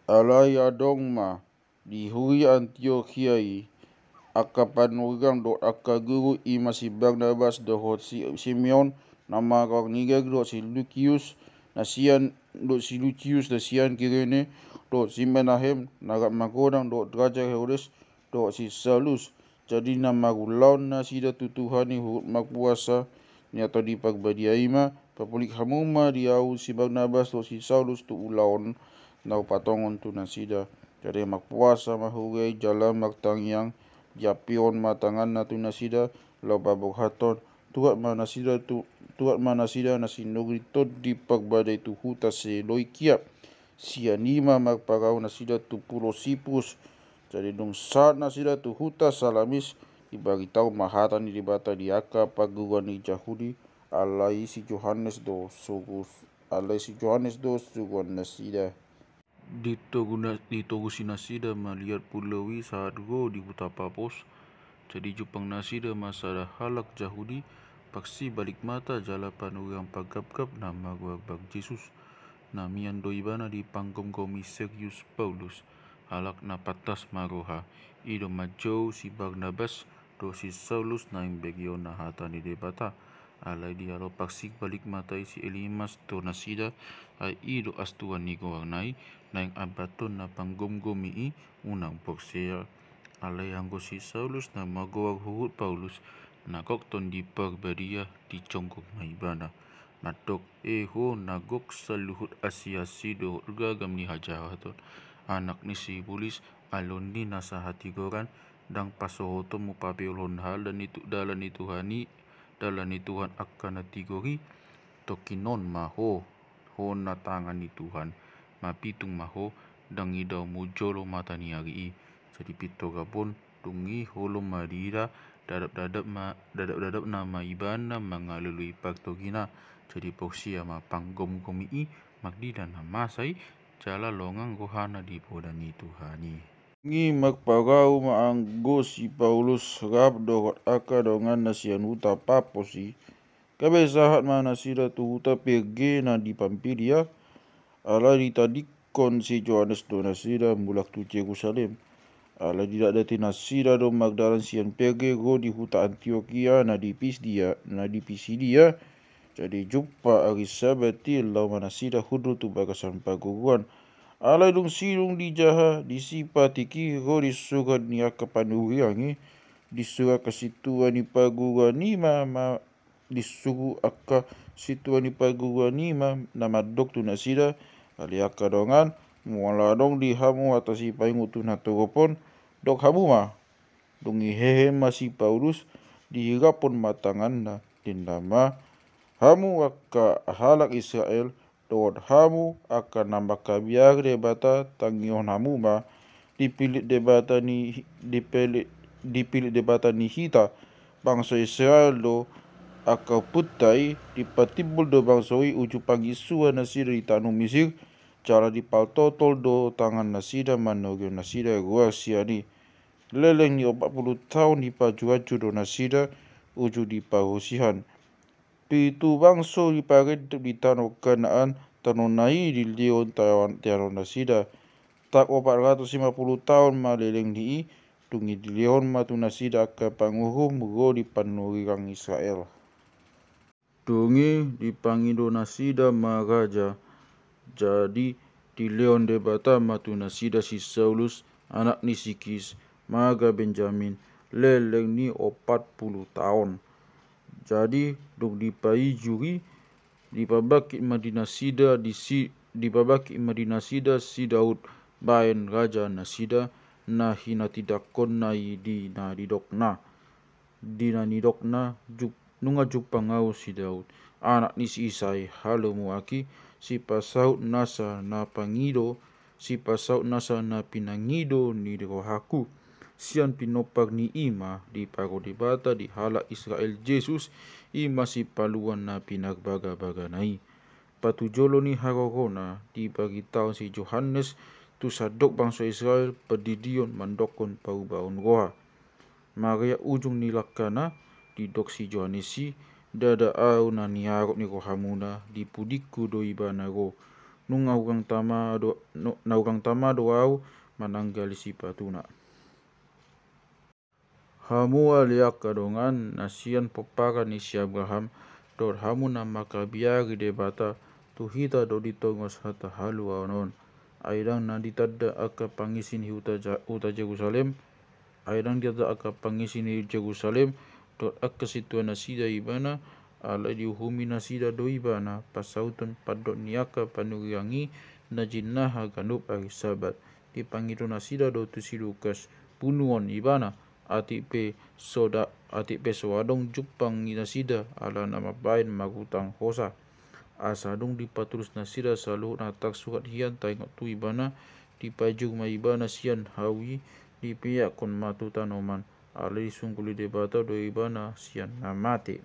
alai adong ma di hui Antioquia akapanugang do akaguru ima si Barnabas do si Simeon nama kau nigag do si Lucius na sian Kirene do si Menahem naga magodang do Raja Herodes do si Saulus. Jadi nama gulaun na sida tutuhani hurut magpuasa ni atau di pagbadiaima papulik hamuma diau si Barnabas do si Saulus tu ulaon nau patongon tu na sida. Jadi magpuasa mahugai jalan magtangyang japion matangan na tu na sida lo baboghaton tuat mana sida na sinugri tod di pagbadai tu huta se loikia sianima magpagaw na sida tu pulo Sipus. Jadi dong saat na sida tu huta Salamis dibagi tahu mahatan di bata diaka paguan ni Yahudi alai si Johannes do suguan na sida. Ditogusi nasida melihat pulawi saat go di huta Papos. Jadi jupang nasida masalah halak Yahudi paksi balik mata jala panugang pagkap nama bag Jesus namian doibana di pangkom komi Sergius Paulus halak na patas maroha ido majau si Barnabas do si Saulus na imbegyo na hata ni debata alai dialo paksik balik mata si Elimas to nasida ay ido astuan ni gowarnai na yung abaton na panggomgomi unang poksea alai anggo si Saulus na magowag hurut Paulus nagokton di pagbadia di congkok maibana nadok eho nagok sa luhut Asia do gagam ni hajahaton anak ni si Bulis alon ni nasa hatigoran dang pasohoto mo papiolon hal dan itu dalan Tuhan akan natigori tokinon maho ho na tangan ni Tuhan mapitung maho dang idaw mujolo mata ni agi jadi pito gabon tungi holo madira dadap nama ibana mangalului pagtogina jadi poksia ma panggom komi magdi dan masai jala longang gohana di podani Tuhani Ngi magpagaw maanggo si Paulus rap dogot aka dongan na sian huta Paposi kabesahat mana sida tu huta Perge na di Pampilia ala ditadikon si Johannes do nasida mulak tu Jerusalem ala didadati nasida do magdalan sian Perge go di huta Antioquia na di Pisidia jadi jumpa ari sabati lau mana sida hudu tu bagasan paguruan alai dong silung di jaha disipatiki go disurat ni akapanuhiangi disurat ke situan ni paguruan ni mama disuruh aka situan ni paguruan ni nama dok tu nasida ali aka dongan muala dong di hamu atasi paingu tu natogopon dok hamu dong hehe masih Paulus dihirapon matangan na tindama hamu aka halak Israel dot hamu akan nambah kabiar debata tangion hamu dipilih debata ni hita bangsa Israel do aka putai dipatibul do bangsoi uju pangisua nasida di tanu Mesir cara dipaltotol do tangan nasida manogyo nasida gua siani leleng ni 40 tahun dipaju-aju do nasida uju dipahusihan pitu bangso dipared di tanah Kanaan tanonai di lion tiaron nasida tak 450 tahun maleleng di tungi di lion matu nasida ke panguhum go di panurigang Israel tungi di pangido nasida maraja jadi di leon debata matu nasida si Saulus anak ni Sikis maga Benjamin leleng ni 40 tahun jadi dok dipai juri dipabaki Madinah sida si Daud bayan raja nasida na hina tidakon na nidokna nunga jupangau si Daud anak ni si Isai halomu aki si pasaut nasa na pangido si pasaut nasa na pinangido ni rohaku sian pinopag ni ima di pagodibata di hala Israel Jesus ima si paluan na pinagbaga-baga nai patujolo ni harogona di bagi taon si Johannes tu sadok bangsa Israel pedidion mandokon paubaon roha Maria ujung ni lakana di dok si Johannes si dada au na niarok ni rohamuna di pudiku do ibana ro nungaukang tama doau mananggali si patuna. Hamu aliak kadongan nasian pepakan isi Abraham dot hamu nama kabiari debata tuhita do ditongos hata halu anon. Aidang naditadda aka pangisin uta Jerusalem. Aidang diada aka pangisin Jerusalem dot aka situa nasida ibana ala diuhumi nasida do ibana pasautan padot niaka panuriangi na jinnaha ganup ari sabat dipangido nasida do tusi Lukas bunuon ibana ati pe soadong jupang nasida ala nama bain magutang hosa asadong dipatulus nasida saluhut natak surat hian taingot tu ibana dipajung ma ibana sian hawi dipiak kon matu tanoman ala disungkuli debata do ibana sian namate.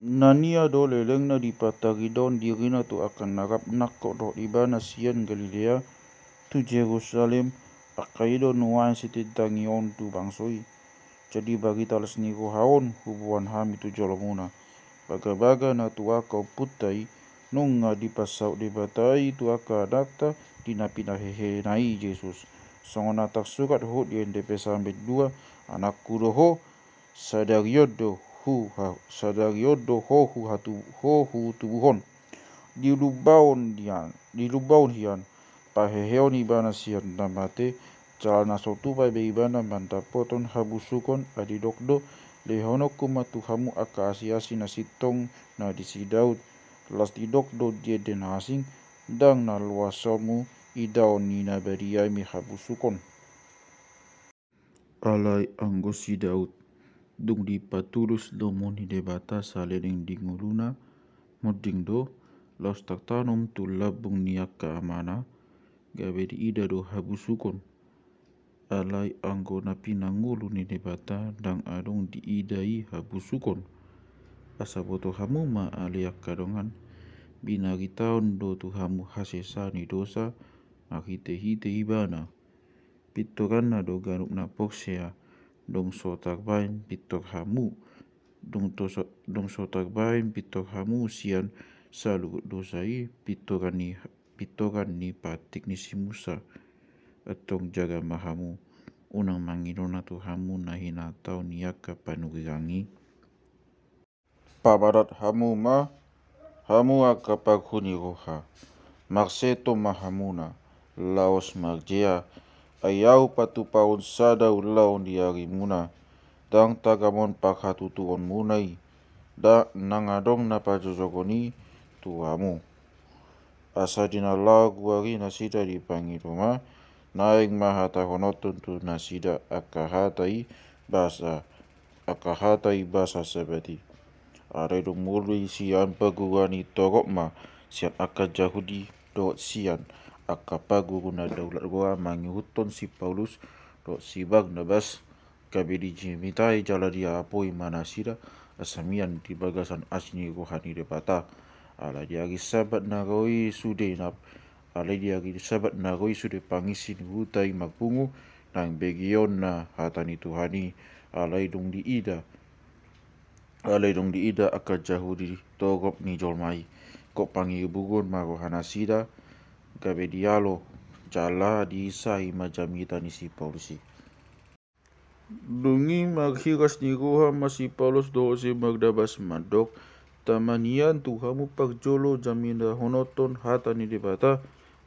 Nania do lelengna dipatagidon dirina tu akan narap nakok do ibana sian Galilea tu Jerusalem akaido nuan sititangion tu bangsoi. Jadi bagi talas niko haon hubungan hami tu jolomuna. Baga-baga na tu akau putai nunga dipasau debatai tu aka adapta dinapina hehe nai Yesus. Songona tak sukat ho di NDP sampai 2 anakku doho sadariodo hu tubuhon dilubaun hian paheheon ibana sian namate jalana sotupai be ibana mantapoton habusukon adidokdo lehono kumatu hamu aka asiasi nasitong na disidaud las didokdo dia den asing dang na luasomu idaon ni na beriai mi habusukon alai anggosi Daud dung dipatulus domoni debata salering dinguluna moding do los taktanum tu labung niaka amana gabe di ida do habusukon alai anggo napi nangulu ni debata dang adong di idai habusukon asaboto hamu ma aliak kadongan binagi taon do tu hamu hasesa ni dosa nakite-hite ibana pitokan na do ganup na poksea dong sotak bain pitok hamu dong sotak bain pitok hamu sian salugut dosai pitokan ni patik ni si Musa atong jaga mahamu unang manginona tu hamu nahina tau niaka panugirangi pabarat hamu aka paghuni roha makseto mahamuna laos marjea ayau patupaun sadau laon diari muna dang tagamon pakhatutuon munai da nangadong napajojogoni tuamu asa dinala guari nasida dipangiruma naing mahatahonoton tu nasida akahatai basa sabati aredo mului sian paguani torok ma sian aka Jahudi dot sian aka paguruna daulat goa mangihuton si Paulus dot si Barnabas kabidi jimitai jala dia apoi manasida asamian di bagasan asni rohani debata ala diari sabat naroi sude pangisin hutai magpungu nang begion na hatani Tuhani alai dong diida aka Jahudi togop ni jolmai kok pangi bugun marohana sida gabe dialo jala diisai majamita ni si Paulusi dungi maghiras ni roha masi Paulus do si magdabas mandok tamanian tu hamu pagjolo jaminda honoton hata ni debata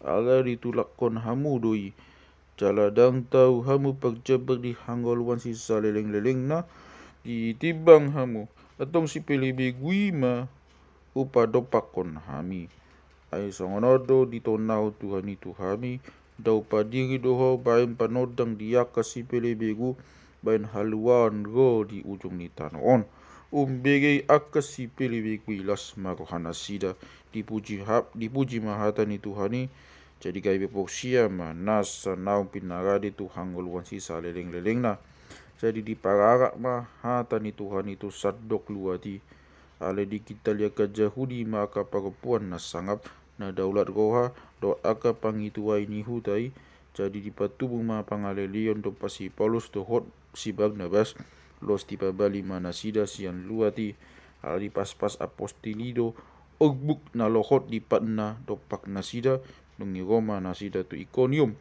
ala ditulakon hamu doi jaladang tau hamu pagjabak di hanggoluan si saleleng-leleng na ditibang hamu atong si pelibigui ma upadopakon hami ay songonodo ditonau Tuhani tuhami daw padiri doho bain panodang diaka si pelibigu bain haluan go di ujung ni tanoon umbegay akas si pelibigui las marohana sida dipuji mahata ni Tuhani jadi kay bepoksia ma nasa naung pinaradi tu hanggoluan si saleleng-leleng na jadi dipararak ma hata ni Tuhan itu sadok luati ale di kita lihat ke Jahudi maka perempuan na sangap na daulat roha do aka pangituai ni hutai jadi dipatubung ma pangalelion do pasi Paulus do hot si Barnabas los tipa bali mana sida sian luati ali pas-pas apostilido ogbuk na lohot di patna dopak nasida dongi Roma nasida tu Iconium.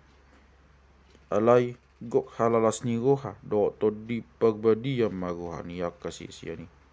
Alai gok halalas ni roha do to di pagbadi yang maroha ni yakasi siani.